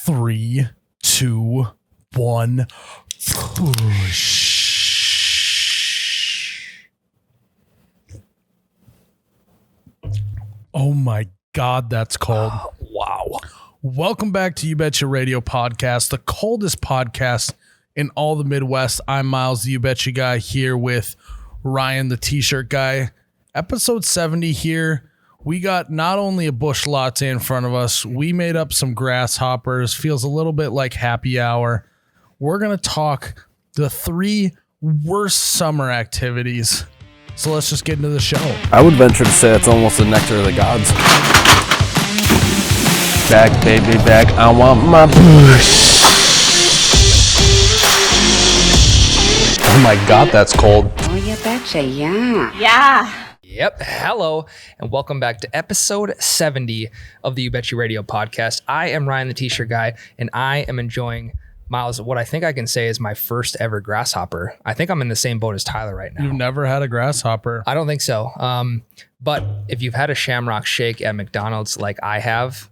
3, 2, 1. Whoosh. Oh my God, that's cold. Wow. Welcome back to You Betcha Radio Podcast, the coldest podcast in all the Midwest. I'm Miles, the You Betcha guy, here with Ryan, the t-shirt guy. Episode 70 here. We got not only a bush latte in front of us, we made up some grasshoppers. Feels a little bit like happy hour. We're going to talk the 3 worst summer activities. So let's just get into the show. I would venture to say it's almost the nectar of the gods. Back, baby, back. I want my bush. Oh my God, that's cold. Oh, you betcha, yeah. Yeah. Yep. Hello, and welcome back to episode 70 of the You Betcha Radio Podcast. I am Ryan, the t-shirt guy, and I am enjoying, Miles, what I think I can say is my first ever grasshopper. I think I'm in the same boat as Tyler right now. You've never had a grasshopper? I don't think so. But if you've had a Shamrock Shake at McDonald's like I have,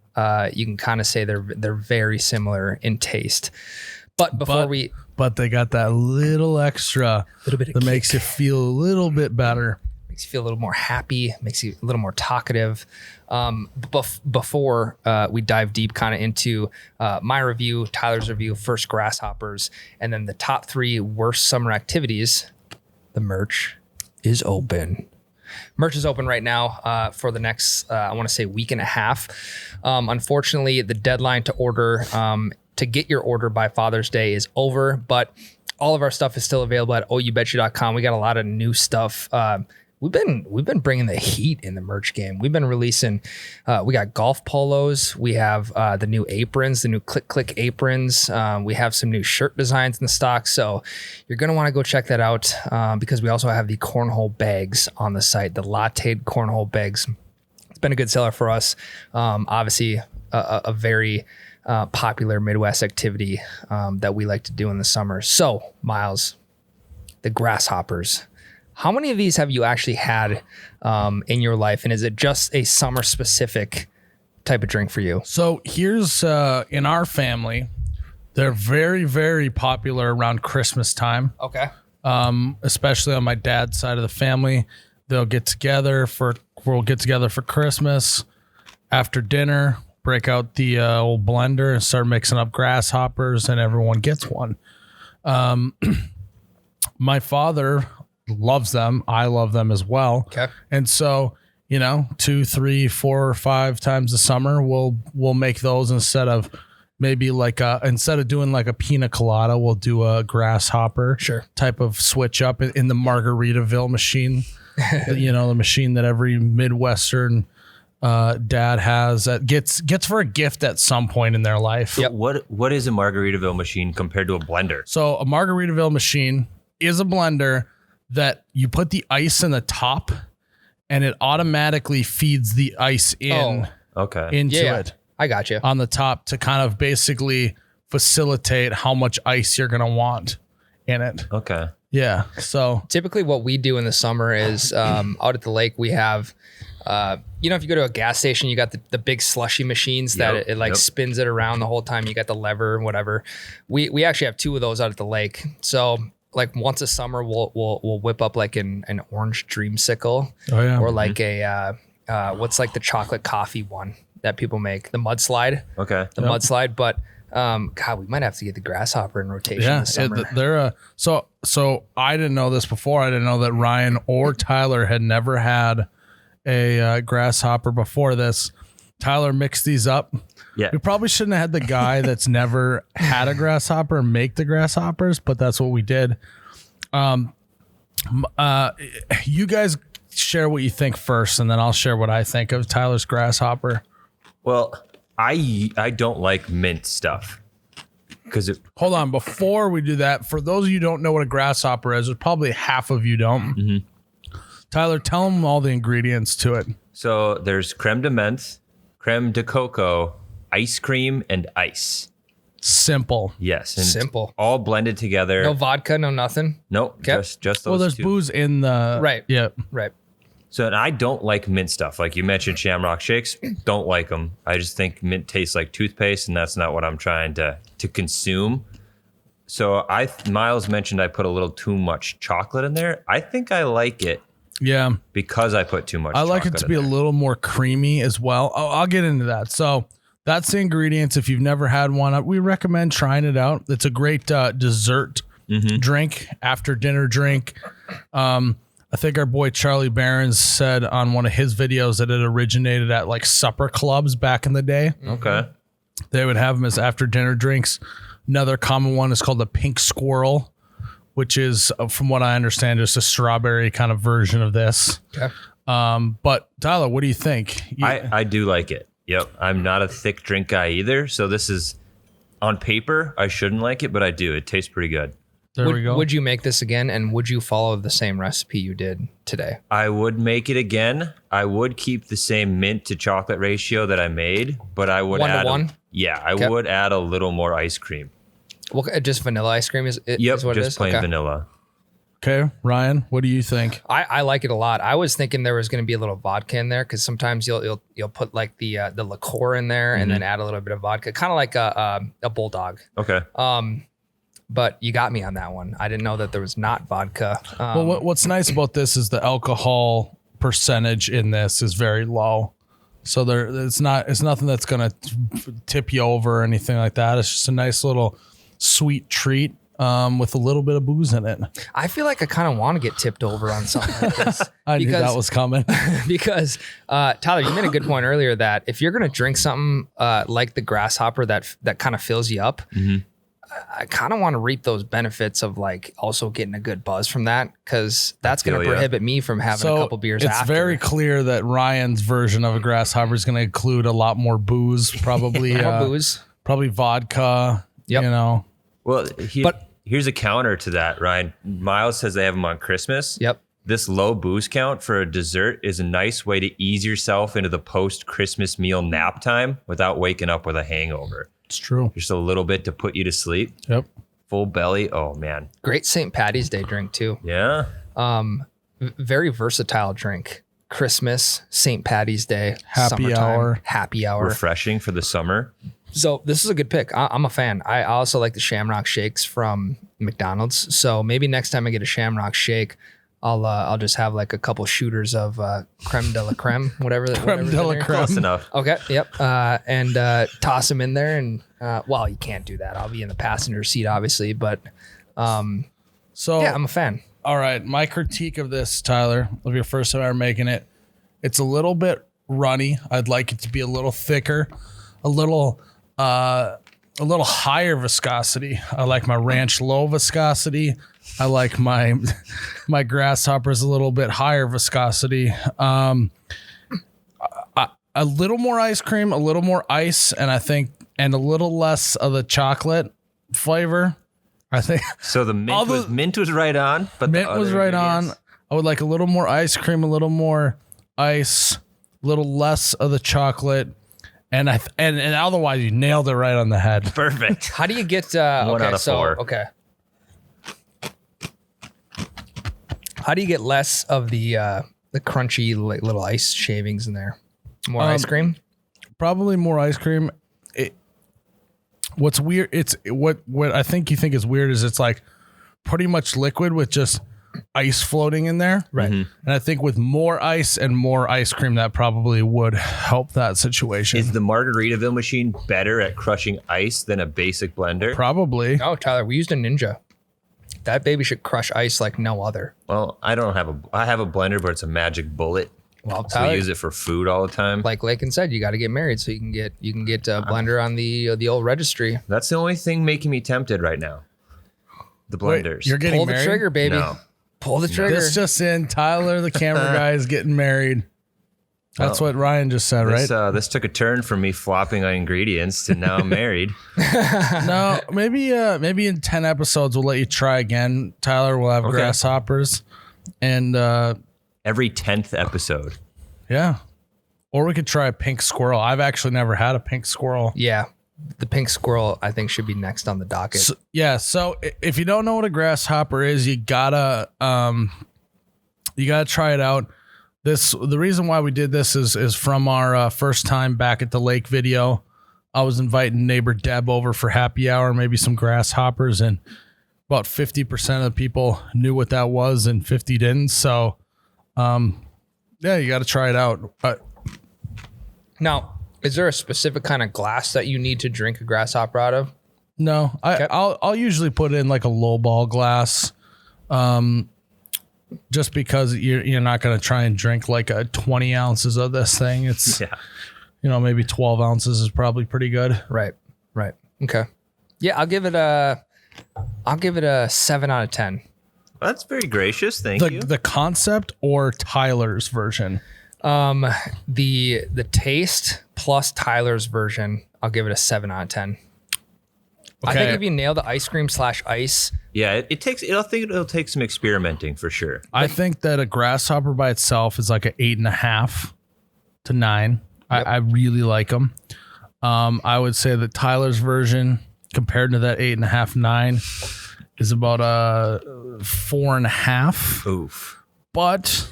you can kind of say they're very similar in taste. But But they got that little extra little bit of that kick. makes you feel a little bit better. Makes you feel a little more happy, makes you a little more talkative. Before we dive deep kind of into my review, Tyler's review, first grasshoppers, and then the top 3 worst summer activities, the merch is open. Merch is open right now for the next, I want to say, week and a half. Unfortunately, the deadline to order, to get your order by Father's Day is over, but all of our stuff is still available at oubetcha.com. We got a lot of new stuff. We've been bringing the heat in the merch game. We've been releasing, we got golf polos. We have the new aprons, the new click aprons. We have some new shirt designs in the stock. So you're going to want to go check that out because we also have the cornhole bags on the site, the latte'd cornhole bags. It's been a good seller for us. Obviously a very popular Midwest activity that we like to do in the summer. So Miles, the grasshoppers. How many of these have you actually had in your life? And is it just a summer specific type of drink for you? So here's in our family, they're very, very popular around Christmas time. Okay. Especially on my dad's side of the family. We'll get together for Christmas. After dinner, break out the old blender and start mixing up grasshoppers, and everyone gets one. My father loves them. I love them as well. Okay. And so, 2, 3, 4, or 5 times a summer, we'll make those instead of maybe instead of doing like a pina colada, we'll do a grasshopper type of switch up in the Margaritaville machine. The machine that every Midwestern dad has that gets for a gift at some point in their life. Yep. What is a Margaritaville machine compared to a blender? So a Margaritaville machine is a blender that you put the ice in the top and it automatically feeds the ice into it. I got you. On the top to kind of basically facilitate how much ice you're going to want in it. Okay. Yeah. So typically what we do in the summer is out at the lake, we have, if you go to a gas station, you got the big slushy machines that it spins it around the whole time. You got the lever and whatever. We actually have 2 of those out at the lake. So like once a summer, we'll whip up like an orange dreamsicle, or like a what's like the chocolate coffee one that people make, the mudslide. Okay, the mudslide. But God, we might have to get the grasshopper in rotation this summer. They're so I didn't know this before. I didn't know that Ryan or Tyler had never had a grasshopper before this. Tyler mixed these up. Yeah. We probably shouldn't have had the guy that's never had a grasshopper make the grasshoppers, but that's what we did. You guys share what you think first, and then I'll share what I think of Tyler's grasshopper. Well, I don't like mint stuff because Hold on, before we do that, for those of you who don't know what a grasshopper is, there's probably half of you don't. Mm-hmm. Tyler, tell them all the ingredients to it. So there's creme de menthe, creme de cocoa, ice cream, and ice. Simple. Yes. And Simple. All blended together. No vodka, no nothing. Nope. Okay. Just those Well, there's two. booze in the... Right. Yeah. Right. So, and I don't like mint stuff. Like you mentioned, Shamrock Shakes, don't like them. I just think mint tastes like toothpaste, and that's not what I'm trying to consume. So Miles mentioned I put a little too much chocolate in there. I think I like it. Yeah. Because I put too much I like it to be a little more creamy as well. I'll get into that. So that's the ingredients. If you've never had one, we recommend trying it out. It's a great dessert drink, after dinner drink. I think our boy Charlie Barons said on one of his videos that it originated at like supper clubs back in the day. Okay. They would have them as after dinner drinks. Another common one is called the pink squirrel, which is, from what I understand, just a strawberry kind of version of this. Okay. But Tyler, what do you think? I do like it. Yep. I'm not a thick drink guy either. So this is, on paper, I shouldn't like it, but I do. It tastes pretty good. There we go. Would you make this again, and would you follow the same recipe you did today? I would make it again. I would keep the same mint to chocolate ratio that I made, but I would 1 to add 1? I would add a little more ice cream. Well, just vanilla ice cream is what it Just is? plain Okay. vanilla. Okay, Ryan, what do you think? I like it a lot. I was thinking there was going to be a little vodka in there because sometimes you'll put like the liqueur in there and then add a little bit of vodka, kind of like a bulldog. Okay. But you got me on that one. I didn't know that there was not vodka. Well, what's nice about this is the alcohol percentage in this is very low. So it's nothing that's going to tip you over or anything like that. It's just a nice little sweet treat with a little bit of booze in it. I feel like I kind of want to get tipped over on something like this. I knew that was coming. Because Tyler, you made a good point earlier that if you're going to drink something like the grasshopper that kind of fills you up, I kind of want to reap those benefits of like also getting a good buzz from that, because that's going to prohibit me from having a couple beers it's after. very clear that Ryan's version of a grasshopper is going to include a lot more booze, probably More booze. probably vodka. Yep. You know. Well, here's a counter to that, Ryan. Miles says they have them on Christmas. Yep. This low booze count for a dessert is a nice way to ease yourself into the post-Christmas meal nap time without waking up with a hangover. It's true. Just a little bit to put you to sleep. Yep. Full belly. Oh, man. Great St. Patty's Day drink too. Yeah. Very versatile drink. Christmas, St. Patty's Day, Happy summertime, hour. happy hour. Refreshing for the summer. So this is a good pick. I'm a fan. I also like the Shamrock Shakes from McDonald's. So maybe next time I get a Shamrock Shake, I'll just have like a couple shooters of creme de la creme, whatever. Creme de la creme. Close enough. Okay. Yep. And toss them in there. And well, you can't do that. I'll be in the passenger seat, obviously. But So yeah, I'm a fan. all right, my critique of this, Tyler, of your first time ever making it, it's a little bit runny. I'd like it to be a little thicker, a little higher viscosity. I like my ranch low viscosity. I like my grasshoppers a little bit higher viscosity. A little more ice cream, a little more ice, and a little less of the chocolate flavor. I think So the mint was right on, but mint the was other right on. ingredients- I would like a little more ice cream, a little more ice, a little less of the chocolate, and otherwise you nailed it right on the head. Perfect. How do you get One out of four. Okay. How do you get less of the crunchy like, little ice shavings in there? More ice cream? Probably more ice cream. What's weird? It's what I think you think is weird is it's like pretty much liquid with just ice floating in there. Right. And I think with more ice and more ice cream, that probably would help that situation. Is the Margaritaville machine better at crushing ice than a basic blender? Probably. Oh, Tyler, we used a Ninja. That baby should crush ice like no other. Well, I have a blender, but it's a magic bullet. Well, So Tyler, we use it for food all the time. like Lakin said, you got to get married so you can get a blender on the old registry. That's the only thing making me tempted right now. The Wait, blenders. you're getting Pull the married? trigger, baby. No. Pull the trigger. This just in, Tyler, the camera guy, is getting married. That's what Ryan just said, right? This took a turn from me flopping on ingredients to now I'm married. No, maybe in 10 episodes we'll let you try again. Tyler will have grasshoppers, and Every 10th episode. yeah, or we could try a pink squirrel. I've actually never had a pink squirrel. Yeah. The pink squirrel, I think, should be next on the docket. So if you don't know what a grasshopper is, you gotta try it out. The reason why we did this is from our first time back at the lake video. I was inviting neighbor Deb over for happy hour, maybe some grasshoppers, and about 50% of the people knew what that was and 50 didn't. So, yeah, you got to try it out. Now, is there a specific kind of glass that you need to drink a grasshopper out of? No, I'll usually put it in like a low ball glass. Just because you're not going to try and drink like a 20 ounces of this thing. It's, maybe 12 ounces is probably pretty good. Right. Okay. Yeah, I'll give it a 7 out of 10. That's very gracious. Thank you. The concept or Tyler's version? The taste plus Tyler's version, I'll give it a 7 out of 10. Okay. I think if you nail the ice cream / ice. Yeah, it'll take some experimenting for sure. I think that a grasshopper by itself is like an 8.5 to 9. Yep. I really like them. I would say that Tyler's version compared to that 8.5, 9 is about a 4.5. Oof. But,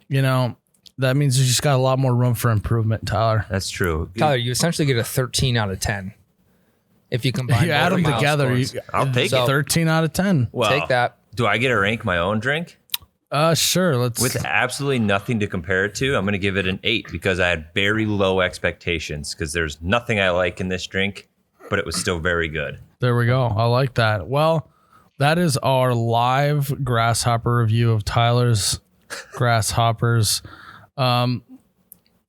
that means you just got a lot more room for improvement, Tyler. That's true. Tyler, you essentially get a 13 out of 10. If you combine you add them together, I'll take it. 13 out of 10. Well, take that. Do I get to rank my own drink? Sure. With absolutely nothing to compare it to, I'm going to give it an 8 because I had very low expectations because there's nothing I like in this drink, but it was still very good. There we go. I like that. Well, that is our live grasshopper review of Tyler's grasshoppers. We'll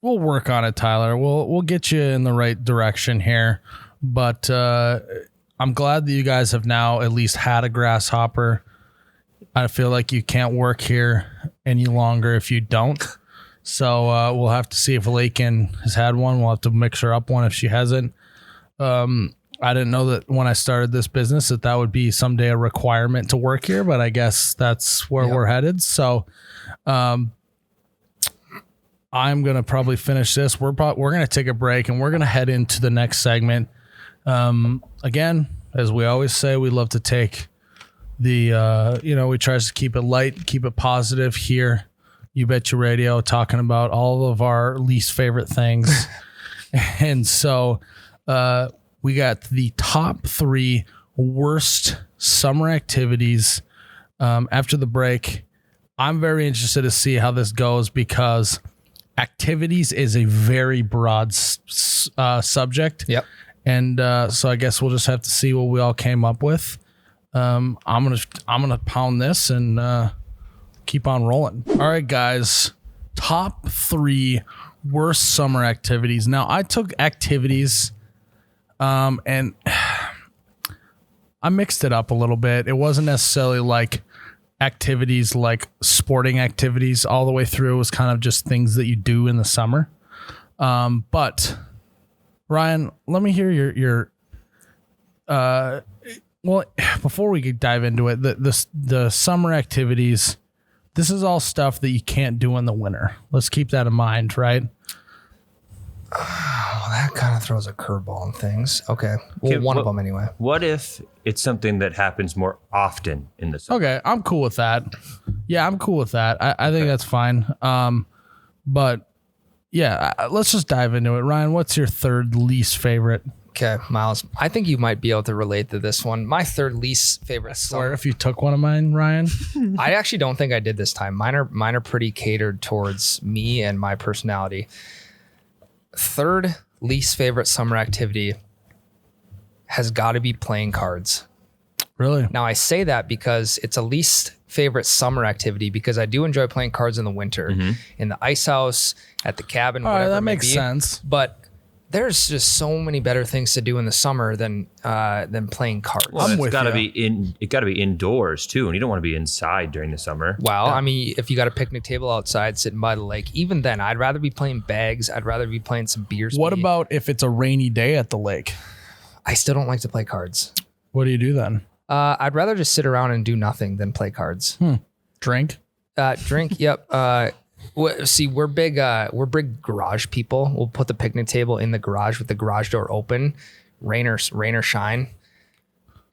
work on it, Tyler. We'll get you in the right direction here. But I'm glad that you guys have now at least had a grasshopper. I feel like you can't work here any longer if you don't. So we'll have to see if Lakin has had one. We'll have to mix her up one if she hasn't. I didn't know that when I started this business that would be someday a requirement to work here, but I guess that's where we're headed. So I'm going to probably finish this. We're going to take a break and we're going to head into the next segment. Again, as we always say, we love to take the, we try to keep it light, keep it positive here. You Bet Your Radio, talking about all of our least favorite things. And so we got the top 3 worst summer activities. After the break, I'm very interested to see how this goes because activities is a very broad subject. Yep. And so I guess we'll just have to see what we all came up with. I'm gonna pound this and keep on rolling. All right, guys. Top 3 worst summer activities. Now I took activities, and I mixed it up a little bit. It wasn't necessarily like activities like sporting activities all the way through. It was kind of just things that you do in the summer. But Ryan, let me hear your well, before we could dive into it, the summer activities, this is all stuff that you can't do in the winter. Let's keep that in mind, right? Oh, that kind of throws a curveball on things. Okay. Well, one of them anyway. What if it's something that happens more often in the summer? Okay, I'm cool with that. Yeah, I'm cool with that. I think that's fine. But yeah, let's just dive into it. Ryan, what's your third least favorite? Okay, Miles, I think you might be able to relate to this one. My third least favorite. I swear if you took one of mine, Ryan. I actually don't think I did this time. Mine are pretty catered towards me and my personality. Third least favorite summer activity has got to be playing cards. Really? Now I say that because it's a least favorite summer activity because I do enjoy playing cards in the winter, in the ice house, at the cabin, all whatever right, that it may makes be. sense. But there's just so many better things to do in the summer than playing cards. Well, I'm with it's got to you. be it got to be indoors too, and you don't want to be inside during the summer. Well, I mean, if you got a picnic table outside sitting by the lake, even then, I'd rather be playing bags. I'd rather be playing some beers. What about if it's a rainy day at the lake? I still don't like to play cards. What do you do then? I'd rather just sit around and do nothing than play cards. Drink? Drink. Yep. See, we're big garage people. We'll put the picnic table in the garage with the garage door open, rain or shine.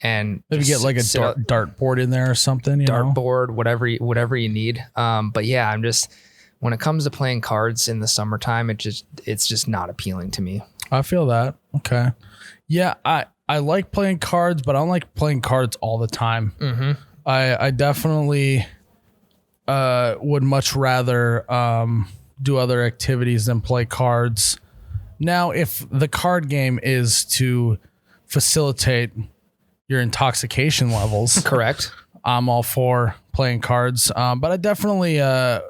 And Maybe get like a dartboard in there or something. You know? Dartboard, whatever you need. But yeah, I'm just when it comes to playing cards in the summertime, it's just not appealing to me. I feel that. Okay. Yeah, I like playing cards, but I don't like playing cards all the time. Mm-hmm. I definitely would much rather do other activities than play cards. Now, if the card game is to facilitate your intoxication levels, Correct. I'm all for playing cards. But I definitely am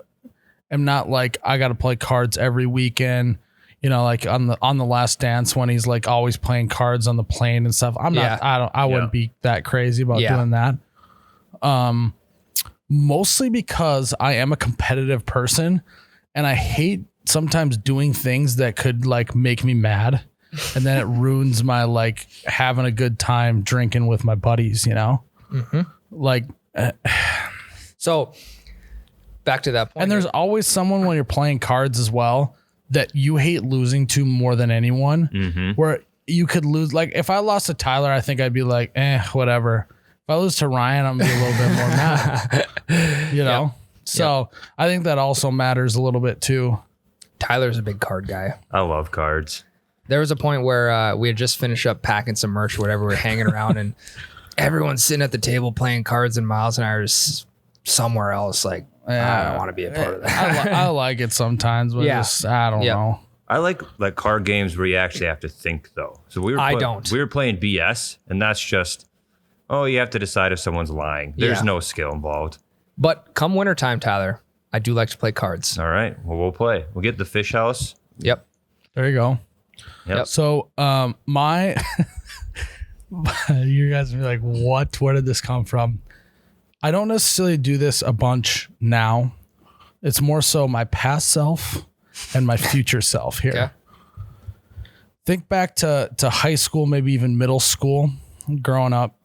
not like I got to play cards every weekend. You know, like on the Last Dance when he's like always playing cards on the plane and stuff. I'm not. I wouldn't be that crazy about doing that. Mostly because I am a competitive person, and I hate sometimes doing things that could like make me mad, and then it ruins my like having a good time drinking with my buddies. You know, like. So back to that point. And there's always someone when you're playing cards as well that you hate losing to more than anyone. Where you could lose, like if I lost to Tyler, I think I'd be like, whatever. If I lose to Ryan, I'm gonna be a little bit more mad. You know? Yep. So I think that also matters a little bit too. Tyler's a big card guy. I love cards. There was a point where we had just finished up packing some merch or whatever. We're hanging around and everyone's sitting at the table playing cards, and Miles and I are just somewhere else. Like, I don't want to be a part of that. I like it sometimes, but just, I don't know. I like card games where you actually have to think though. So we were playing BS, and that's just, you have to decide if someone's lying. There's no skill involved. But come wintertime, Tyler, I do like to play cards. All right. Well, we'll play. We'll get the fish house. Yep. There you go. Yep. So my you guys will be like, what? Where did this come from? I don't necessarily do this a bunch now. It's more so my past self and my future self here. Okay. Think back to high school, maybe even middle school, growing up.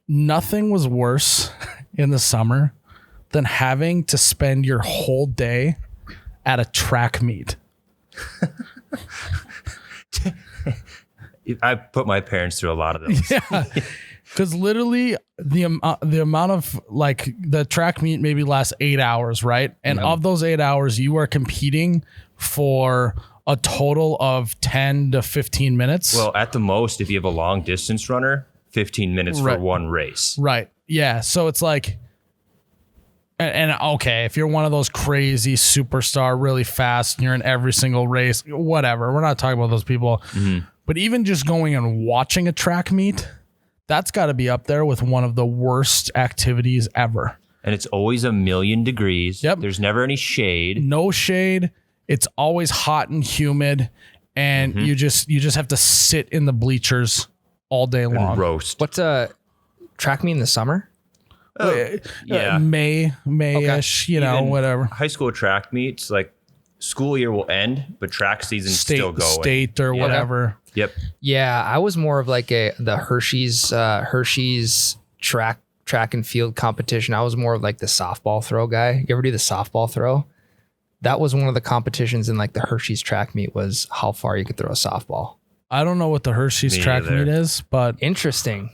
Nothing was worse in the summer than having to spend your whole day at a track meet. I put my parents through a lot of those. Yeah. Because literally the amount of like the track meet maybe lasts 8 hours, right? And of those 8 hours, you are competing for a total of 10 to 15 minutes. Well, at the most, if you have a long distance runner, 15 minutes for one race. Right. Yeah. So it's like, and okay, if you're one of those crazy superstar, really fast, and you're in every single race, whatever. We're not talking about those people. But even just going and watching a track meet, that's got to be up there with one of the worst activities ever. And it's always 1,000,000 degrees. Yep. There's never any shade. No shade. It's always hot and humid. And you just have to sit in the bleachers all day long. And roast. What's a track meet in the summer? Yeah. May-ish, Even whatever. High school track meets, like school year will end, but track season still going. State or whatever. Yep. Yeah, I was more of like the Hershey's track and field competition. I was more of like the softball throw guy. You ever do the softball throw? That was one of the competitions in like the Hershey's track meet, was how far you could throw a softball. I don't know what the Hershey's track meet is, but interesting.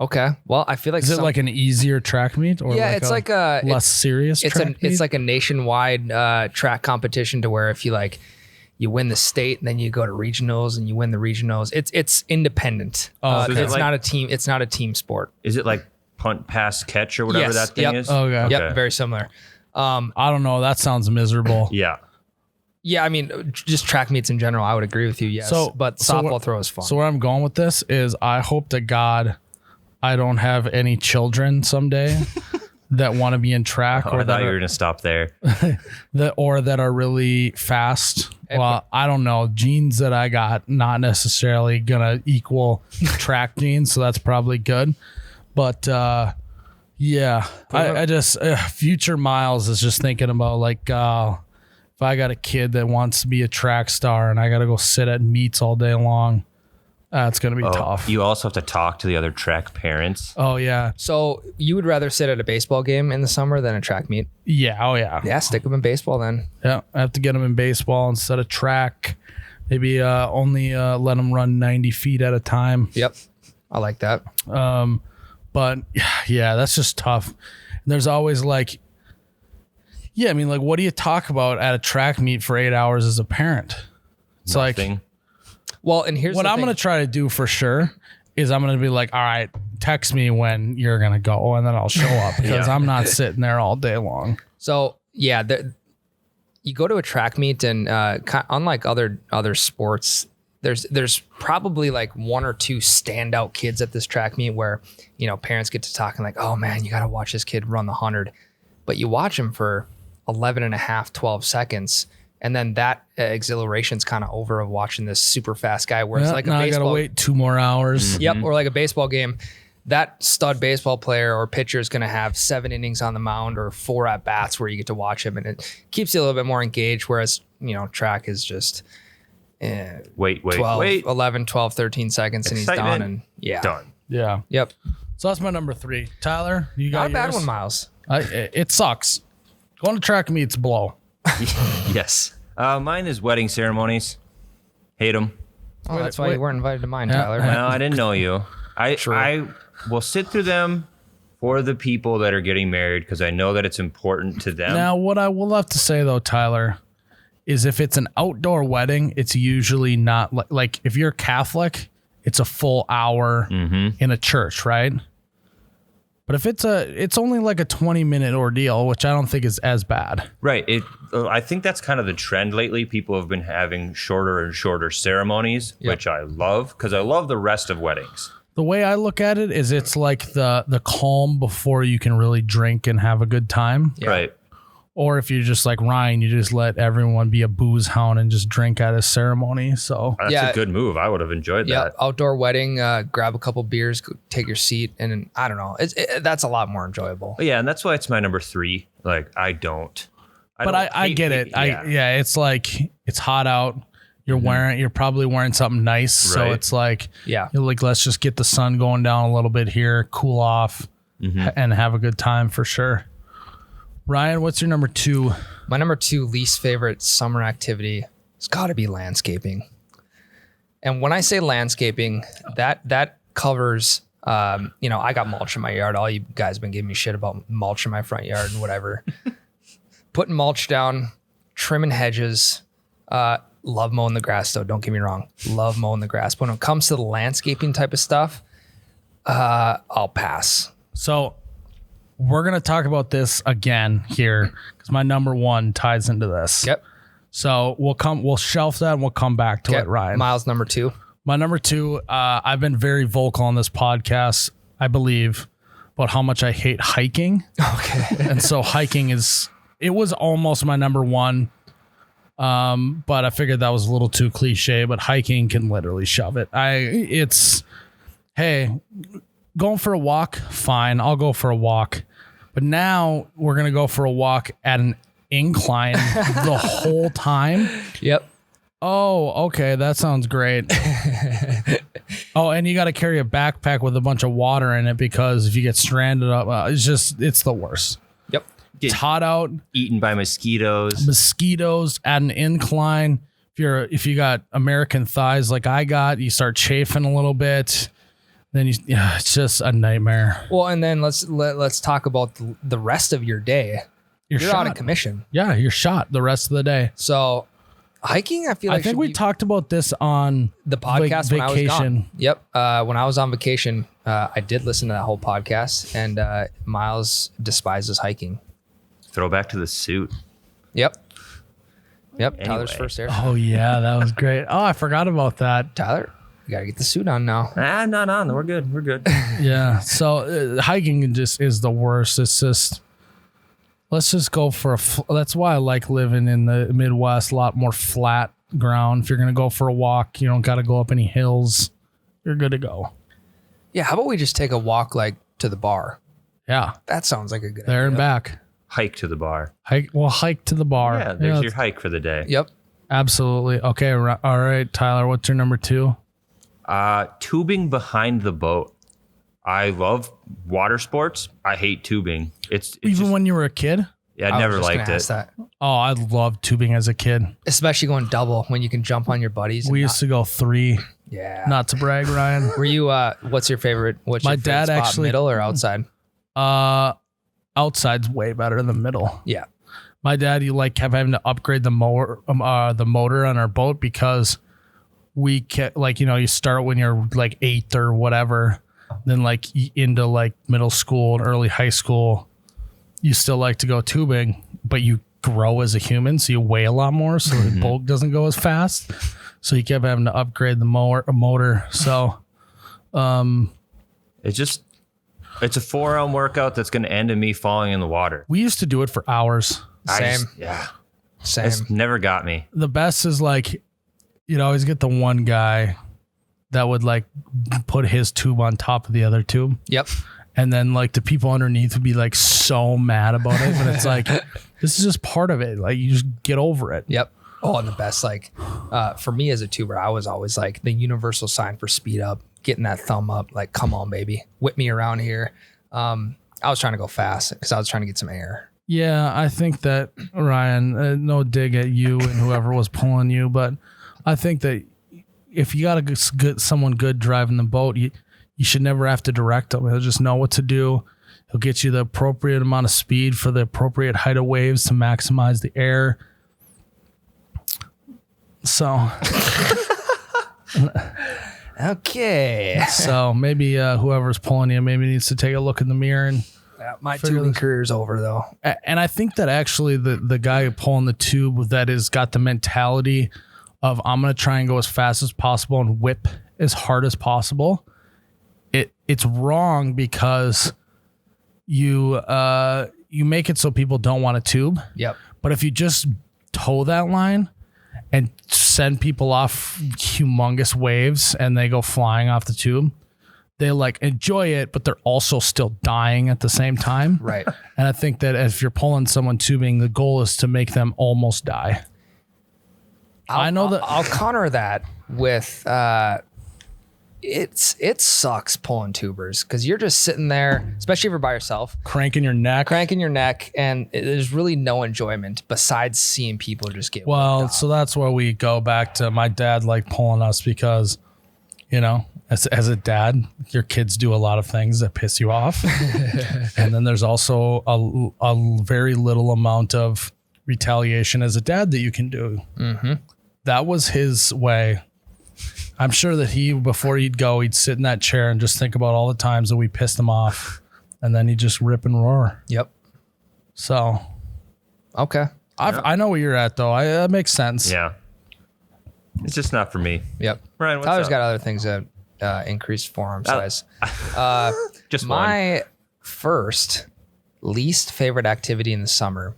Okay. Well, I feel like is it like an easier track meet or it's like a less serious track meet? It's like a nationwide track competition to where if you win the state and then you go to regionals and you win the regionals. It's independent. So it's not a team. It's not a team sport. Is it like punt, pass, catch, or whatever that thing is? Okay. Yep. Very similar. I don't know. That sounds miserable. Yeah. Yeah. I mean, just track meets in general, I would agree with you. Yes. But softball throw is fun. So where I'm going with this is I hope to God I don't have any children someday that want to be in track I thought you were going to stop there. that are really fast. Well, I don't know. Genes that I got, not necessarily going to equal track genes. So that's probably good. But yeah, I just, future Miles is just thinking about like, if I got a kid that wants to be a track star and I got to go sit at meets all day long, it's going to be tough. You also have to talk to the other track parents. Oh, yeah. So you would rather sit at a baseball game in the summer than a track meet? Yeah. Oh, yeah. Yeah, stick them in baseball then. Yeah, I have to get them in baseball instead of track. Maybe only let them run 90 feet at a time. Yep. I like that. But yeah, that's just tough. And there's always like, Yeah, I mean, like, what do you talk about at a track meet for 8 hours as a parent? It's Nothing. Well, and here's what the I'm thing. going to try to do for sure is I'm going to be like, all right, text me when you're going to go, and then I'll show up because I'm not sitting there all day long. So yeah, you go to a track meet, and unlike other sports, there's probably like one or two standout kids at this track meet where, you know, parents get to talking like, oh man, you got to watch this kid run the 100, but you watch him for 11 and a half, 12 seconds. And then that exhilaration's kind of over of watching this super fast guy where it's like now a I got baseball. to wait 2 more hours. Yep. Or like a baseball game. That stud baseball player or pitcher is going to have 7 innings on the mound or 4 at bats where you get to watch him, and it keeps you a little bit more engaged. Whereas, you know, track is just Wait. 11, 12, 13 seconds and he's done. Excitement. And yeah. Done. Yeah. Yep. So that's my number 3. Tyler, you got Not a bad yours? one, Miles. It sucks. Going to track meets blow. Yes. Mine is wedding ceremonies. Hate them. Oh, that's why you weren't invited to mine, Yeah. Tyler. Well, I didn't know you. I will sit through them for the people that are getting married because I know that it's important to them. Now, what I will have to say though, Tyler, is if it's an outdoor wedding, it's usually not like if you're Catholic, it's a full hour in a church, right? But if it's only like a 20-minute ordeal, which I don't think is as bad. Right. I think that's kind of the trend lately. People have been having shorter and shorter ceremonies, which I love because I love the rest of weddings. The way I look at it is it's like the calm before you can really drink and have a good time. Yeah. Right. Or if you're just like Ryan, you just let everyone be a booze hound and just drink at a ceremony. So That's Yeah. a good move. I would have enjoyed Yeah, that. outdoor wedding, grab a couple beers, go take your seat, and I don't know. That's a lot more enjoyable. But yeah, and that's why it's my number 3. Like, I get it. It's like it's hot out. You're probably wearing something nice. So Right. it's like, Yeah. you're like, let's just get the sun going down a little bit here, cool off, and have a good time for sure. Ryan, what's your number 2? My number 2 least favorite summer activity has got to be landscaping. And when I say landscaping, that covers, you know, I got mulch in my yard. All you guys have been giving me shit about mulch in my front yard and whatever. Putting mulch down, trimming hedges. Love mowing the grass though. Don't get me wrong. Love mowing the grass. But when it comes to the landscaping type of stuff, I'll pass. So we're going to talk about this again here because my number 1 ties into this. Yep. So we'll shelf that and we'll come back to it, Ryan. Miles number 2. My number 2, I've been very vocal on this podcast, I believe, about how much I hate hiking. Okay. And so hiking it was almost my number 1. But I figured that was a little too cliche, but hiking can literally shove it. Hey, going for a walk, fine. I'll go for a walk. But now we're going to go for a walk at an incline the whole time. Yep. Oh, okay. That sounds great. Oh, and you got to carry a backpack with a bunch of water in it because if you get stranded up, it's the worst. Yep. It's hot out. Eaten by Mosquitoes at an incline. If you got American thighs like I got, you start chafing a little bit. Then it's just a nightmare. Well, and then let's talk about the rest of your day. You're shot. out of commission. Yeah, you're shot the rest of the day. So hiking, I feel like I think we talked about this on the podcast when I was vacation. gone. Yep. When I was on vacation, I did listen to that whole podcast, and Miles despises hiking. Throwback to the suit. Yep. Anyway. Tyler's first air. Oh yeah, that was great. Oh, I forgot about that. Tyler, you gotta get the suit on now. I'm not on. We're good. Yeah. So hiking just is the worst. It's just let's just go for that's why I like living in the Midwest. A lot more flat ground. If you're gonna go for a walk, you don't got to go up any hills. You're good to go. Yeah. How about we just take a walk like to the bar? Yeah. That sounds like a good There idea. and back. Hike to the bar. Hike to the bar. Yeah, there's your hike for the day. Yep. Absolutely. Okay. All right, Tyler. What's your number 2? Tubing behind the boat. I love water sports. I hate tubing. It's Even just, when you were a kid? I was never just liked gonna it. ask that. Oh, I loved tubing as a kid. Especially going double when you can jump on your buddies. We used to go 3. Yeah. Not to brag, Ryan. Were you? What's your favorite? What's My your favorite dad spot, actually- middle or outside? Outside's way better than middle. Yeah. My dad, kept having to upgrade the motor on our boat because we kept you start when you're like 8 or whatever, then into middle school and early high school, you still like to go tubing, but you grow as a human, so you weigh a lot more, so the boat doesn't go as fast. So he kept having to upgrade the motor. So, it's a 4-hour workout that's going to end in me falling in the water. we used to do it for hours. Same. Same. It's never got me. The best is you'd always get the one guy that would put his tube on top of the other tube. Yep. And then the people underneath would be so mad about it. But it's this is just part of it. You just get over it. Yep. Oh, and the best, for me as a tuber, I was always the universal sign for speed up, getting that thumb up, come on, baby, whip me around here. I was trying to go fast because I was trying to get some air. Yeah, I think that, Ryan, no dig at you and whoever was pulling you, but I think that if you got someone good driving the boat, you should never have to direct him. He'll just know what to do. He'll get you the appropriate amount of speed for the appropriate height of waves to maximize the air. So, Okay. so maybe whoever's pulling you maybe needs to take a look in the mirror. And My tubing career is over, though. and I think that actually the guy pulling the tube that has got the mentality of I'm going to try and go as fast as possible and whip as hard as possible. It's wrong because you make it so people don't want to tube. Yep. But if you just toe that line and send people off humongous waves and they go flying off the tube, they enjoy it, but they're also still dying at the same time. Right. And I think that if you're pulling someone tubing, the goal is to make them almost die. I'll counter that with it sucks pulling tubers because you're just sitting there, especially if you're by yourself, Cranking your neck. and there's really no enjoyment besides seeing people just get Well, worked so that's where we go back to my dad pulling us because, as a dad, your kids do a lot of things that piss you off. And then there's also a very little amount of retaliation as a dad that you can do. Mm-hmm. That was his way. I'm sure that before he'd go, he'd sit in that chair and just think about all the times that we pissed him off. And then he'd just rip and roar. Yep. So. Okay. I know where you're at, though. That makes sense. Yeah. It's just not for me. Yep. Ryan, what's Tyler's up? got other things that increase forearm size. Just My first least favorite activity in the summer.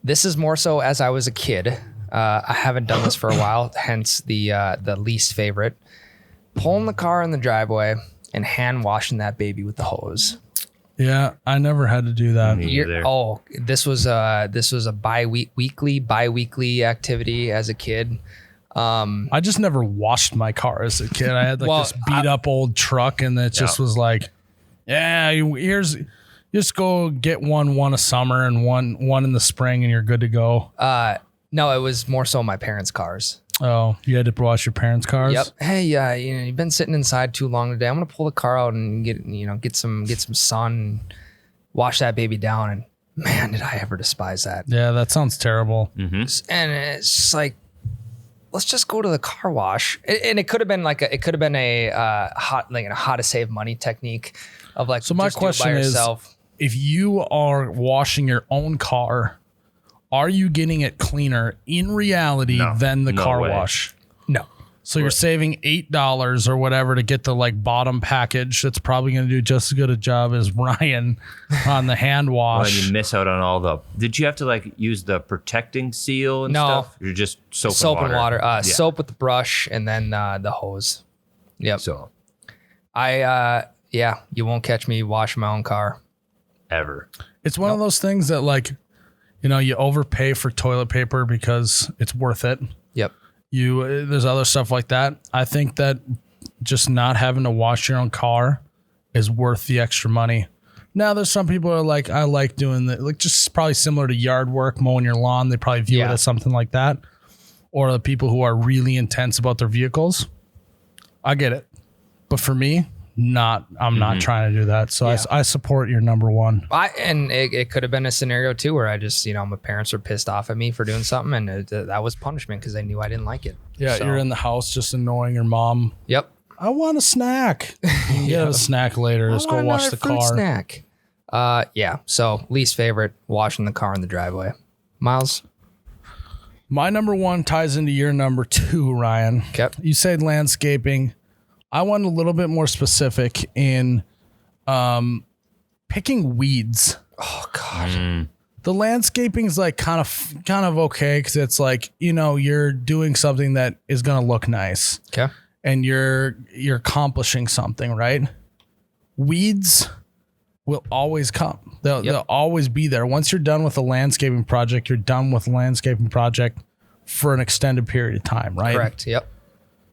This is more so as I was a kid. I haven't done this for a while, hence the least favorite. Pulling the car in the driveway and hand washing that baby with the hose. Yeah, I never had to do that. Me either. This was a bi-weekly activity as a kid. I just never washed my car as a kid. I had Well, this beat up old truck, and it just was here's just go get one a summer and one in the spring, and you're good to go. No, it was more so my parents' cars. Oh, you had to wash your parents' cars? Yep. Hey, you've been sitting inside too long today. I'm gonna pull the car out and get some sun, and wash that baby down. And man, did I ever despise that. Yeah, that sounds terrible. And it's just let's just go to the car wash. And it could have been a how to save money technique of So my just do it by question is, yourself. if you are washing your own car, are you getting it cleaner in reality than the no car way. wash? No. So you're saving $8 or whatever to get the bottom package. That's probably going to do just as good a job as Ryan on the hand Well, and wash. you miss out on all the. Did you have to use the protecting seal and No. stuff? You're just Soap and water. Yeah. Soap with the brush and then the hose. Yep. So You won't catch me washing my own car. ever. It's one of those things that you overpay for toilet paper because it's worth it. Yep. There's other stuff like that. I think that just not having to wash your own car is worth the extra money. Now there's some people who are like, I like doing that, just probably similar to yard work, mowing your lawn. They probably view it as something like that. Or the people who are really intense about their vehicles. I get it. But for me, I'm not trying to do that. So I support your number one. And it could have been a scenario too where I just, my parents were pissed off at me for doing something, and that was punishment because they knew I didn't like it. Yeah, So, you're in the house just annoying your mom. Yep. I want a snack. You get a snack later. Just go wash the car. Snack. So least favorite, washing the car in the driveway. Miles? My number one ties into your number two, Ryan. Okay. You said landscaping. I want a little bit more specific in picking weeds. Oh God. The landscaping is like kind of okay because it's like, you're doing something that is going to look nice. Okay. And you're accomplishing something, right? Weeds will always come. They'll always be there. Once you're done with a landscaping project, you're done with a landscaping project for an extended period of time, right? Correct. Yep.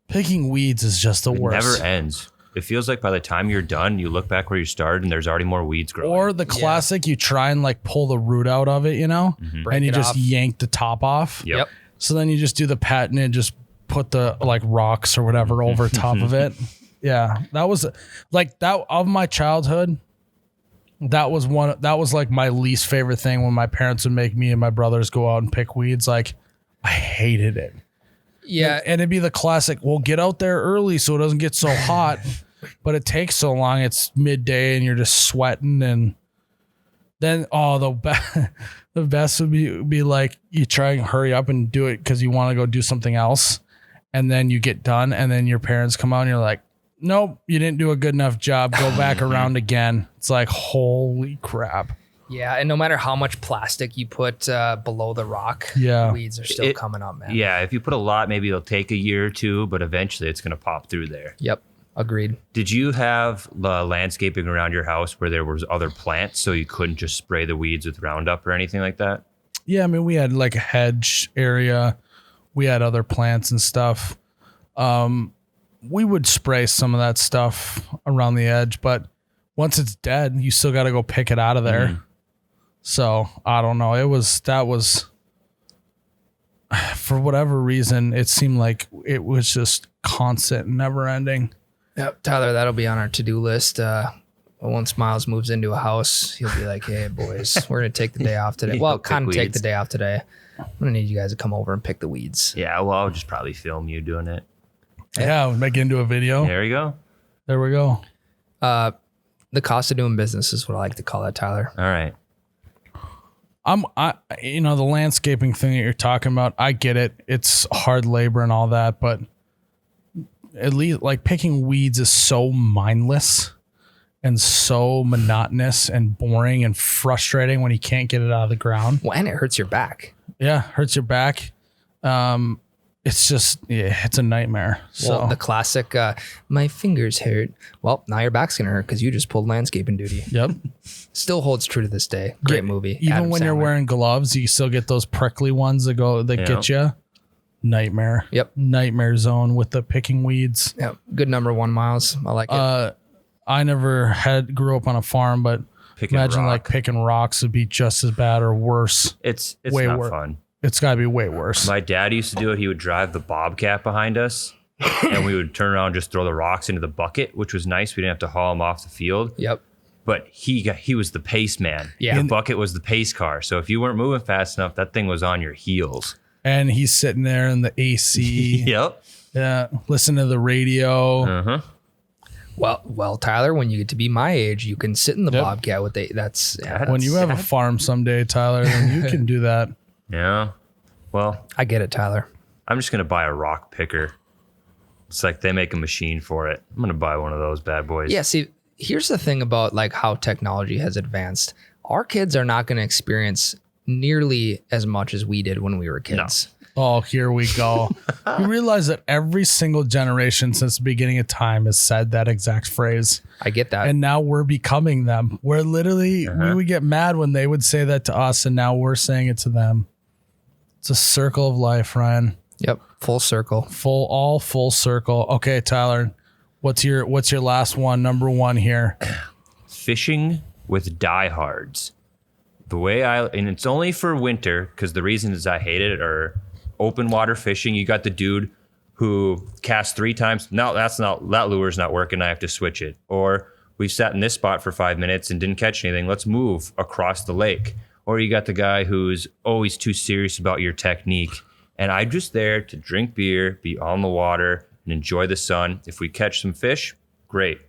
Picking weeds is just the worst. Never ends. It feels like by the time you're done, you look back where you started and there's already more weeds growing. Or the classic, you try and like pull the root out of it, and you just yank the top off. Yep. So then you just do the patent and just put the like rocks or whatever over top of it. Yeah. That was like that of my childhood. That was like my least favorite thing when my parents would make me and my brothers go out and pick weeds. Like I hated it. Yeah. And it'd be the classic, well, get out there early so it doesn't get so hot, but it takes so long. It's midday and you're just sweating. And then, the best would be like you try and hurry up and do it because you want to go do something else. And then you get done and then your parents come out and you're like, nope, you didn't do a good enough job. Go back around again. It's like, holy crap. Yeah, and no matter how much plastic you put below the rock, weeds are still coming up, man. Yeah, if you put a lot, maybe it'll take a year or two, but eventually it's going to pop through there. Yep, agreed. Did you have landscaping around your house where there was other plants so you couldn't just spray the weeds with Roundup or anything like that? Yeah, I mean, we had like a hedge area. We had other plants and stuff. We would spray some of that stuff around the edge, but once it's dead, you still got to go pick it out of there. So I don't know. That was for whatever reason, it seemed like it was just constant, never ending. Yep, Tyler, that'll be on our to-do list. Once Miles moves into a house, he'll be like, hey, boys, we're going to take the day off today. Well, kind of take the day off today. I'm going to need you guys to come over and pick the weeds. Yeah, well, I'll just probably film you doing it. Yeah, we'll make it into a video. There you go. There we go. The cost of doing business is what I like to call that, Tyler. All right. The landscaping thing that you're talking about, I get it. It's hard labor and all that, but at least like picking weeds is so mindless and so monotonous and boring and frustrating when you can't get it out of the ground. Well, and it hurts your back. Yeah, hurts your back. It's just, it's a nightmare. Well, the classic, my fingers hurt. Well, now your back's going to hurt because you just pulled landscaping duty. Yep. Still holds true to this day. Great movie. Even Adam when you're Sandler. wearing gloves, you still get those prickly ones that get you. Nightmare. Yep. Nightmare zone with the picking weeds. Yep. Good number one, Miles. I like it. I never grew up on a farm, but imagine like picking rocks would be just as bad or worse. It's way not fun. It's got to be way worse. My dad used to do it. He would drive the Bobcat behind us, and we would turn around and just throw the rocks into the bucket, which was nice. We didn't have to haul them off the field. Yep. But he was the pace man. Yeah. The bucket was the pace car. So if you weren't moving fast enough, that thing was on your heels. And he's sitting there in the AC. Yep. Yeah. Listen to the radio. Uh-huh. Well, Tyler, when you get to be my age, you can sit in the Bobcat with that's when you have a farm someday, Tyler, then you can do that. Yeah. Well, I get it, Tyler. I'm just going to buy a rock picker. It's like they make a machine for it. I'm going to buy one of those bad boys. Yeah, see, here's the thing about like how technology has advanced. Our kids are not going to experience nearly as much as we did when we were kids. Oh, here we go. You realize that every single generation since the beginning of time has said that exact phrase. I get that. And now we're becoming them. We're literally, we would get mad when they would say that to us, and now we're saying it to them. It's a circle of life, Ryan. Yep. Full circle. Full circle. Okay, Tyler, what's your last one? Number one here. Fishing with diehards. The way and it's only for winter, because the reasons I hate it are open water fishing. You got the dude who cast 3 times. No, that lure's not working. I have to switch it. Or we've sat in this spot for 5 minutes and didn't catch anything. Let's move across the lake. Or you got the guy who's always too serious about your technique. And I'm just there to drink beer, be on the water, and enjoy the sun. If we catch some fish, great.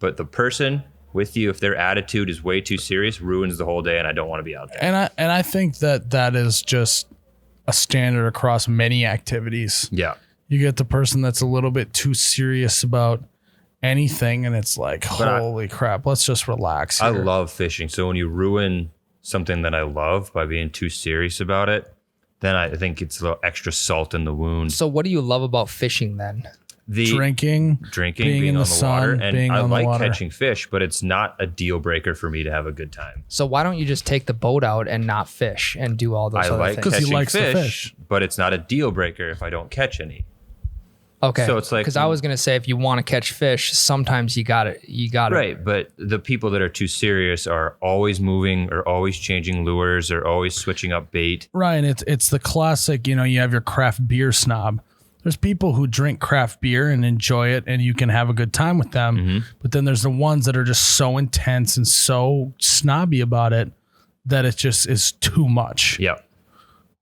But the person with you, if their attitude is way too serious, ruins the whole day, and I don't want to be out there. And I think that is just a standard across many activities. Yeah. You get the person that's a little bit too serious about anything, and it's like, holy crap, let's just relax here. I love fishing. So when you ruin something that I love by being too serious about it, then I think it's a little extra salt in the wound. So what do you love about fishing then? Drinking, being in the water, sun, and I like catching fish, but it's not a deal breaker for me to have a good time. So why don't you just take the boat out and not fish and do all those I other like things? Because he catching likes to fish, fish. but it's not a deal breaker if I don't catch any. Okay. So it's like, because I was gonna say if you want to catch fish, sometimes you got it. Right, but the people that are too serious are always moving or always changing lures or always switching up bait. Ryan, it's the classic, you have your craft beer snob. There's people who drink craft beer and enjoy it and you can have a good time with them. Mm-hmm. But then there's the ones that are just so intense and so snobby about it that it just is too much. Yep.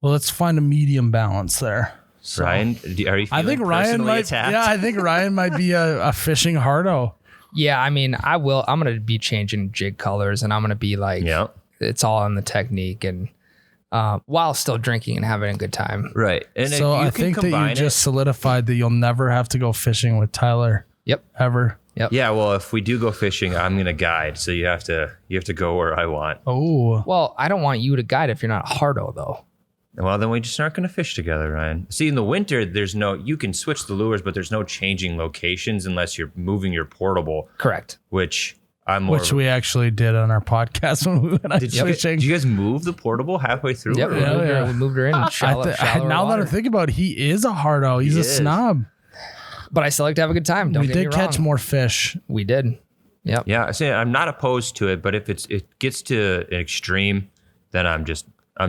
Well, let's find a medium balance there. So, Ryan, are you feeling I think Ryan might. attacked? Yeah, I think Ryan might be a fishing hardo. Yeah, I mean, I will. I'm gonna be changing jig colors, and I'm gonna be like, Yeah. it's all in the technique, and while still drinking and having a good time. Right. And So if you I can think that you combine just solidified that you'll never have to go fishing with Tyler Yep. ever. Yep. Yeah, well, if we do go fishing, I'm gonna guide, so you have to go where I want. Oh, Well, I don't want you to guide if you're not a hardo, though. Well, then we just aren't gonna fish together, Ryan. See, in the winter, you can switch the lures, but there's no changing locations unless you're moving your portable, Correct. which I'm more. which we actually did on our podcast when we went out did fishing. you guys move the portable halfway through? Yep. or- Yeah. We moved her in shallow, shallower now that water. I think about it, he is a hardo. He's He a is. snob. But I still like to have a good time. Don't We get did me catch wrong. more fish. We did. Yep. Yeah, see, I'm not opposed to it, but if it gets to an extreme, then I'm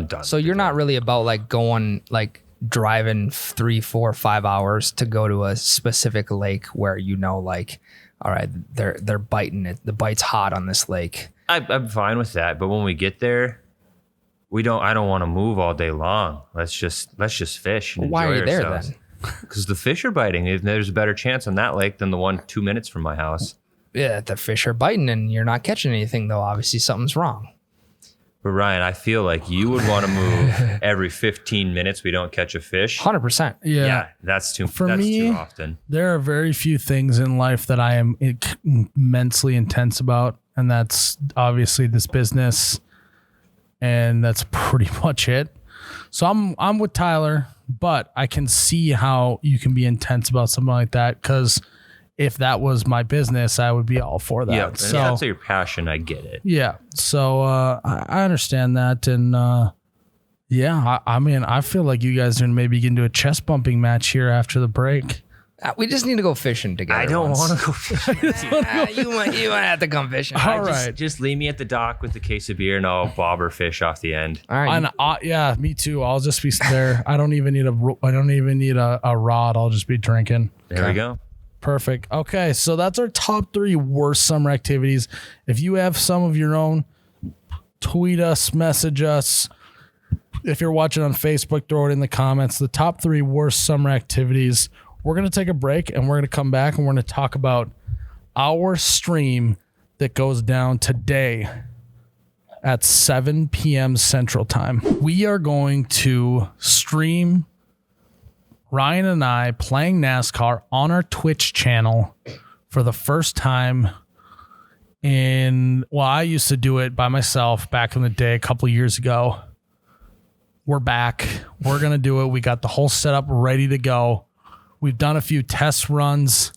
done. So you're not really about like going like driving 3, 4, 5 hours to go to a specific lake where like, all right, they're biting it. The bite's hot on this lake. I'm fine with that, but when we get there, I don't want to move all day long. Let's just fish and Why are enjoy you there ourselves. then? Because the fish are biting. There's a better chance on that lake than the one 2 minutes from my house. Yeah, the fish are biting and you're not catching anything though. Obviously something's wrong. But Ryan, I feel like you would want to move every 15 minutes we don't catch a fish. 100%. Yeah. That's too me, often. There are very few things in life that I am immensely intense about, and that's obviously this business, and that's pretty much it. So I'm with Tyler, but I can see how you can be intense about something like that, because if that was my business, I would be all for that. Yeah, So that's your passion. I get it. yeah, so I understand that, and I mean, I feel like you guys are maybe get into a chest bumping match here after the break. We just need to go fishing together. I don't once. want to go fishing. You might have to come fishing. All right. Just leave me at the dock with the case of beer and I'll bobber fish off the end. All right. And yeah, me too. I'll just be there. I don't even need a rod. I'll just be drinking. There we go. Perfect. Okay, so that's our top 3 worst summer activities. If you have some of your own, tweet us, message us. If you're watching on Facebook, throw it in the comments. The top 3 worst summer activities. We're going to take a break and we're going to come back and we're going to talk about our stream that goes down today at 7 p.m. Central Time. We are going to stream Ryan and I playing NASCAR on our Twitch channel for the first time I used to do it by myself back in the day, a couple years ago. We're back. We're going to do it. We got the whole setup ready to go. We've done a few test runs.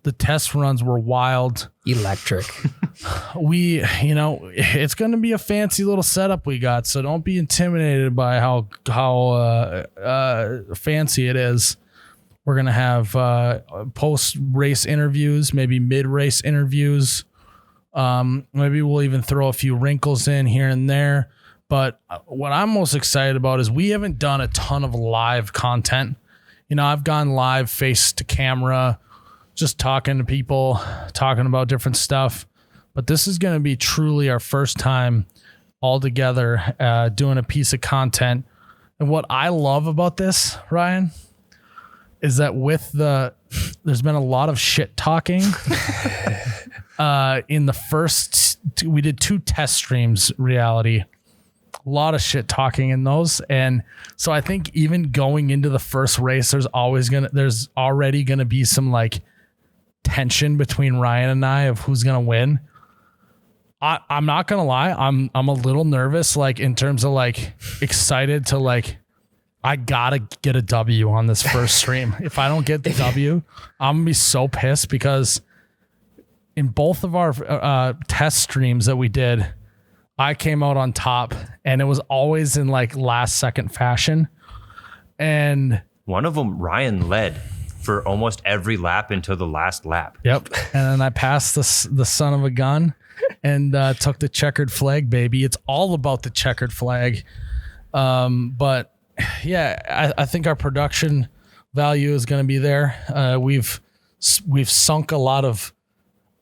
The test runs were wild. Electric. It's going to be a fancy little setup we got, so don't be intimidated by how fancy it is. We're going to have post-race interviews, maybe mid-race interviews. Maybe we'll even throw a few wrinkles in here and there. But what I'm most excited about is we haven't done a ton of live content. I've gone live face to camera, just talking to people, talking about different stuff. But this is going to be truly our first time all together doing a piece of content. And what I love about this, Ryan, is that there's been a lot of shit talking. In the first, we did 2 test streams, reality. A lot of shit talking in those. And so I think even going into the first race, there's already gonna be some like tension between Ryan and I of who's gonna win. I'm not gonna lie, I'm a little nervous, like in terms of like excited to like, I gotta get a W on this first stream. If I don't get the W, I'm gonna be so pissed, because in both of our test streams that we did, I came out on top, and it was always in like last second fashion. And one of them, Ryan led for almost every lap until the last lap. Yep. And then I passed the son of a gun and took the checkered flag, baby. It's all about the checkered flag. But yeah, I think our production value is going to be there. We've sunk a lot of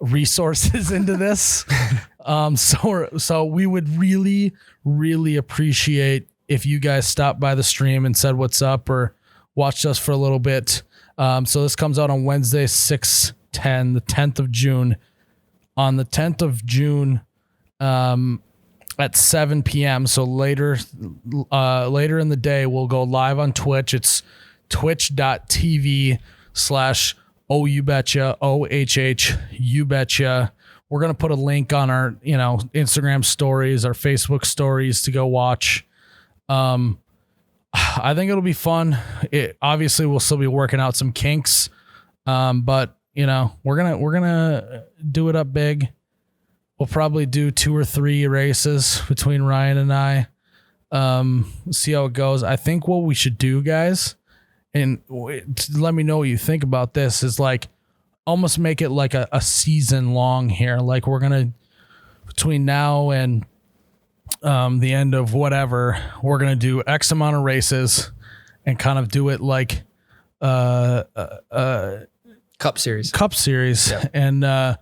resources into this. So we would really, really appreciate if you guys stopped by the stream and said what's up or watched us for a little bit. So this comes out on Wednesday, 6/10, the 10th of June. On the 10th of June, at 7 p.m. So later in the day, we'll go live on Twitch. It's twitch.tv/OUBetcha, OHH, We're going to put a link on our, Instagram stories, our Facebook stories to go watch. I think it'll be fun. Obviously we'll still be working out some kinks. But we're going to do it up big. We'll probably do 2 or 3 races between Ryan and I. See how it goes. I think what we should do, guys, and let me know what you think about this, is like almost make it like a season long here. Like we're going to, between now and the end of whatever, we're going to do X amount of races and kind of do it like Cup Series. Yep. And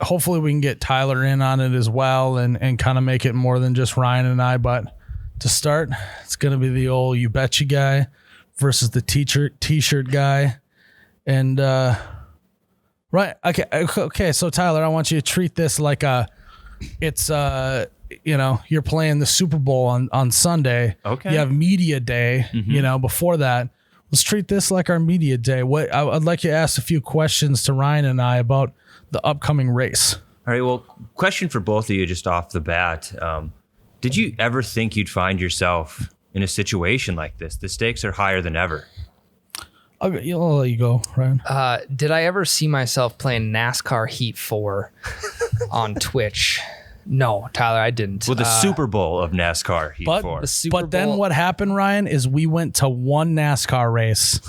hopefully we can get Tyler in on it as well and kind of make it more than just Ryan and I. But to start, it's going to be the old You Betcha guy versus the t-shirt guy. And right. Okay. So Tyler, I want you to treat this like it's you're playing the Super Bowl on Sunday. Okay. You have media day, before that. Let's treat this like our media day. I'd like you to ask a few questions to Ryan and I about the upcoming race. All right. Well, question for both of you just off the bat. Did you ever think you'd find yourself in a situation like this? The stakes are higher than ever. I'll let you go, Ryan. Did I ever see myself playing NASCAR Heat 4 on Twitch? No, Tyler, I didn't. Well, the Super Bowl of NASCAR Heat 4. But then what happened, Ryan, is we went to one NASCAR race,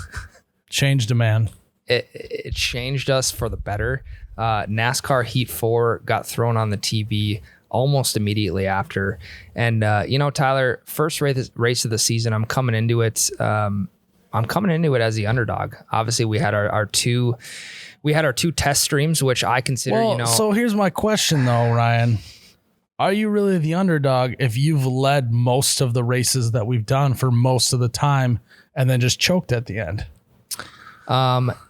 changed a man. It changed us for the better. NASCAR Heat 4 got thrown on the TV almost immediately after. And, Tyler, first race of the season, I'm coming into it. I'm coming into it as the underdog. Obviously, we had our two test streams, which I consider, So here's my question, though, Ryan. Are you really the underdog if you've led most of the races that we've done for most of the time and then just choked at the end?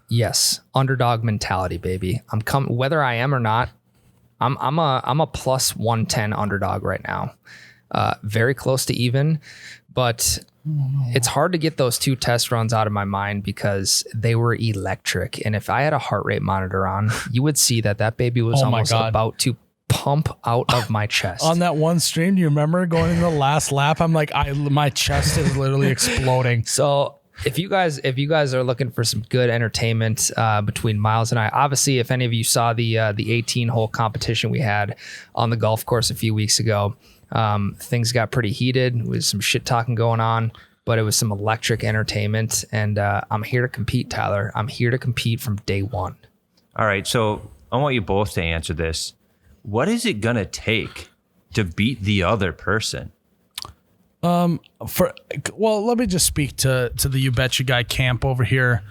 Yes. Underdog mentality, baby. Whether I am or not, I'm a plus 110 underdog right now. Very close to even, but it's hard to get those 2 test runs out of my mind because they were electric. And if I had a heart rate monitor on, you would see that baby was almost about to pump out of my chest. On that one stream, do you remember going in the last lap? I'm like, my chest is literally exploding. So if you guys are looking for some good entertainment between Miles and I, obviously, if any of you saw the 18-hole competition we had on the golf course a few weeks ago, things got pretty heated with some shit talking going on, but it was some electric entertainment. And I'm here to compete, Tyler. I'm here to compete from day one. All right. So I want you both to answer this. What is it going to take to beat the other person? Let me just speak to the You Betcha guy camp over here.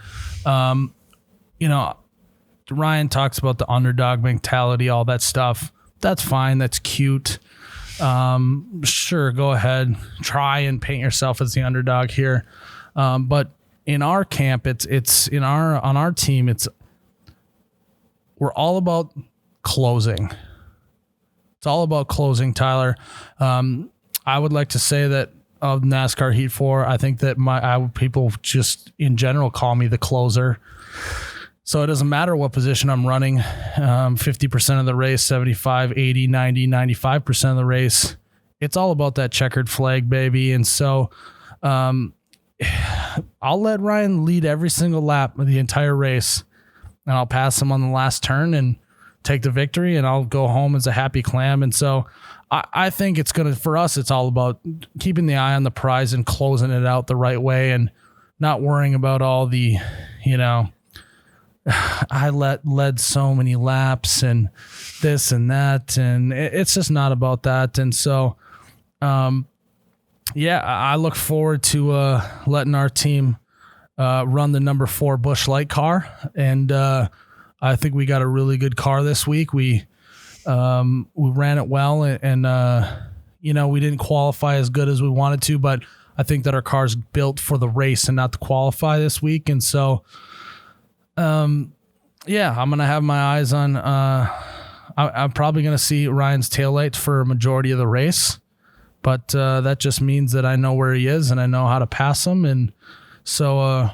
Ryan talks about the underdog mentality, all that stuff. That's fine. That's cute. Sure, go ahead. Try and paint yourself as the underdog here. But in our camp, on our team, we're all about closing. It's all about closing, Tyler. I would like to say that of NASCAR Heat 4, I think that people just in general call me the closer. So it doesn't matter what position I'm running, 50% of the race, 75, 80, 90, 95% of the race. It's all about that checkered flag, baby. And so I'll let Ryan lead every single lap of the entire race, and I'll pass him on the last turn and take the victory, and I'll go home as a happy clam. And so I think for us, it's all about keeping the eye on the prize and closing it out the right way and not worrying about all the, I led so many laps and this and that, and it's just not about that. And so, I look forward to letting our team run the number 4 Busch Light car, and I think we got a really good car this week. We ran it well, and we didn't qualify as good as we wanted to, but I think that our car's built for the race and not to qualify this week. And so, I'm going to have my eyes on, I'm probably going to see Ryan's taillights for a majority of the race, but that just means that I know where he is and I know how to pass him. And so,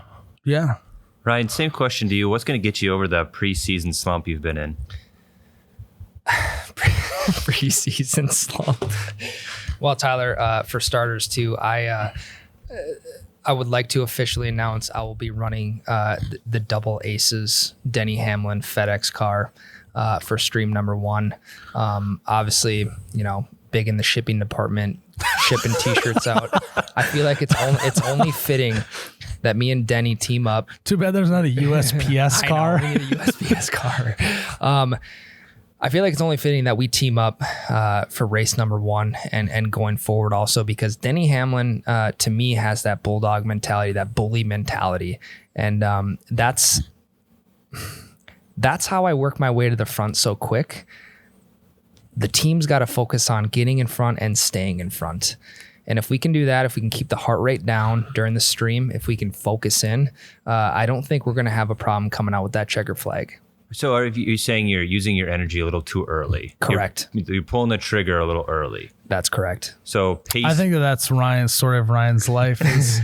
Ryan, same question to you. What's going to get you over the preseason slump you've been in? Preseason slump. Well, Tyler, for starters too, I would like to officially announce I will be running the double aces Denny Hamlin FedEx car for stream number 1. Obviously, big in the shipping department, shipping t-shirts out. I feel like it's only fitting that me and Denny team up. Too bad there's not a USPS car. I know, we need a USPS car. I feel like it's only fitting that we team up for race number 1 and going forward also, because Denny Hamlin, to me, has that bulldog mentality, that bully mentality. And that's how I work my way to the front so quick. The team's got to focus on getting in front and staying in front. And if we can do that, if we can keep the heart rate down during the stream, if we can focus in, I don't think we're going to have a problem coming out with that checker flag. So are you saying you're using your energy a little too early? Correct. You're pulling the trigger a little early. That's correct. So pace. I think that's Ryan's story of Ryan's life, is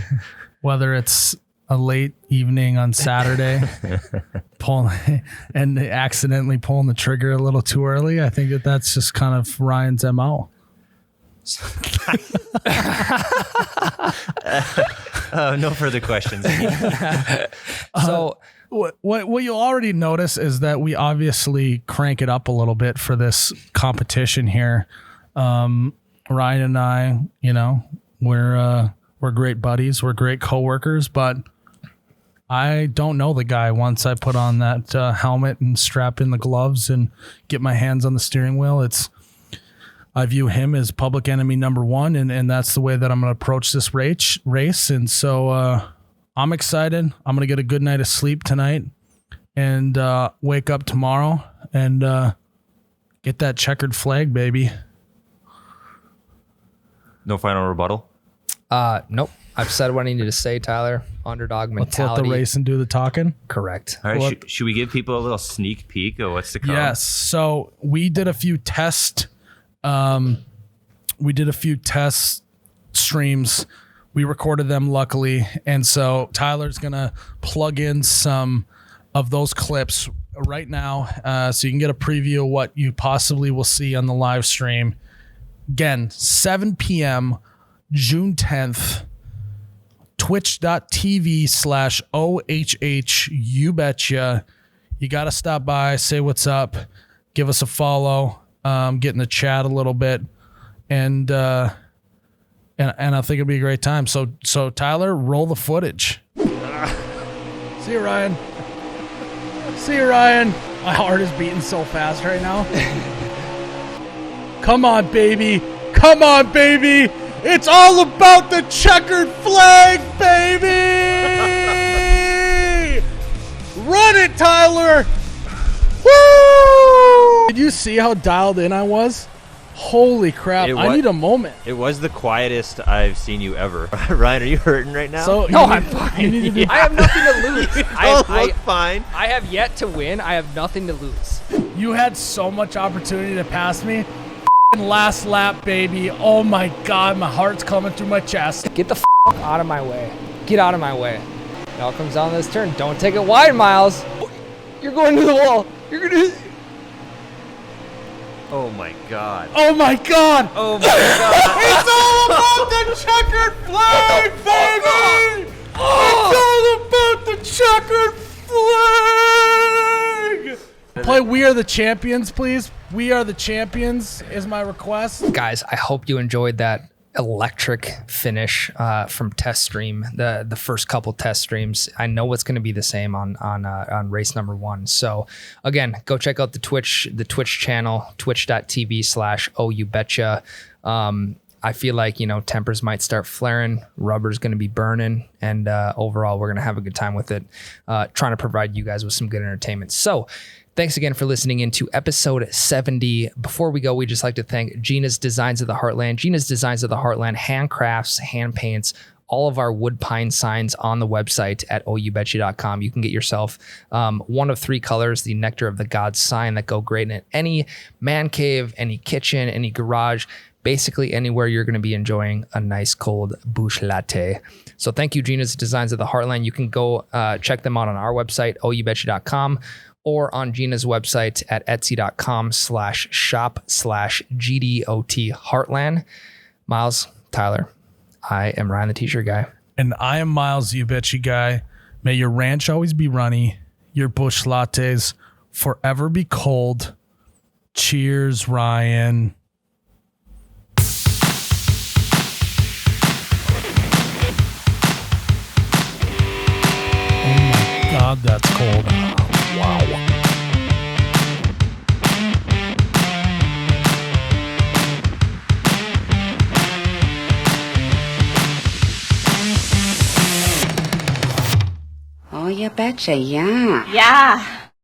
whether it's a late evening on Saturday, pulling and accidentally pulling the trigger a little too early. I think that's just kind of Ryan's MO. No further questions. So what you'll already notice is that we obviously crank it up a little bit for this competition here. Ryan and I, we're great buddies, we're great coworkers, but I don't know the guy once I put on that helmet and strap in the gloves and get my hands on the steering wheel. I view him as public enemy number 1, and that's the way that I'm going to approach this race. And so I'm excited. I'm going to get a good night of sleep tonight and wake up tomorrow and get that checkered flag, baby. No final rebuttal? Nope. I've said what I needed to say, Tyler. Underdog mentality. Let's let the race and do the talking. Correct. All right. Should we give people a little sneak peek of what's to come? Yes. So we did a few test streams. We recorded them, luckily. And so Tyler's going to plug in some of those clips right now so you can get a preview of what you possibly will see on the live stream. Again, 7 p.m., June 10th, twitch.tv/OHH. You betcha. You got to stop by, say what's up, give us a follow, get in the chat a little bit, and I think it'll be a great time. So Tyler, roll the footage. See you, Ryan. See you, Ryan. My heart is beating so fast right now. Come on, baby. Come on, baby. It's all about the checkered flag, baby! Run it, Tyler! Woo! Did you see how dialed in I was? Holy crap, I need a moment. It was the quietest I've seen you ever. Ryan, are you hurting right now? So No, I'm fine. I have nothing to lose. You look fine. I have yet to win. I have nothing to lose. You had so much opportunity to pass me. Last lap, baby. Oh my God, my heart's coming through my chest. Get the out of my way. Get out of my way. It all comes down this turn. Don't take it wide, Miles. You're going to the wall. You're going to... Oh my God. Oh my God. Oh my God. It's all about the checkered flag, baby. It's all about the checkered flag. Play We Are the Champions, please. We Are the Champions is my request. Guys, I hope you enjoyed that electric finish from test stream, the first couple test streams. I know it's going to be the same on race number 1. So again, go check out the Twitch channel, twitch.tv/OUBetcha. I feel like, tempers might start flaring, rubber's going to be burning, and overall we're going to have a good time with it, trying to provide you guys with some good entertainment. So thanks again for listening into episode 70. Before we go, we just like to thank Gina's Designs of the Heartland. Gina's Designs of the Heartland handcrafts, hand paints, all of our wood pine signs on the website at oubetcha.com. You can get yourself one of 3 colors, the Nectar of the Gods sign, that go great in any man cave, any kitchen, any garage, basically anywhere you're going to be enjoying a nice cold bush latte. So thank you, Gina's Designs of the Heartland. You can go check them out on our website, oubetcha.com, or on Gina's website at etsy.com/shop/GDOT Heartland. Miles, Tyler, I am Ryan the T-shirt guy. And I am Miles, You Betcha Guy. May your ranch always be runny. Your bush lattes forever be cold. Cheers, Ryan. Oh my God, that's cold. Wow. Oh, you betcha, yeah. Yeah.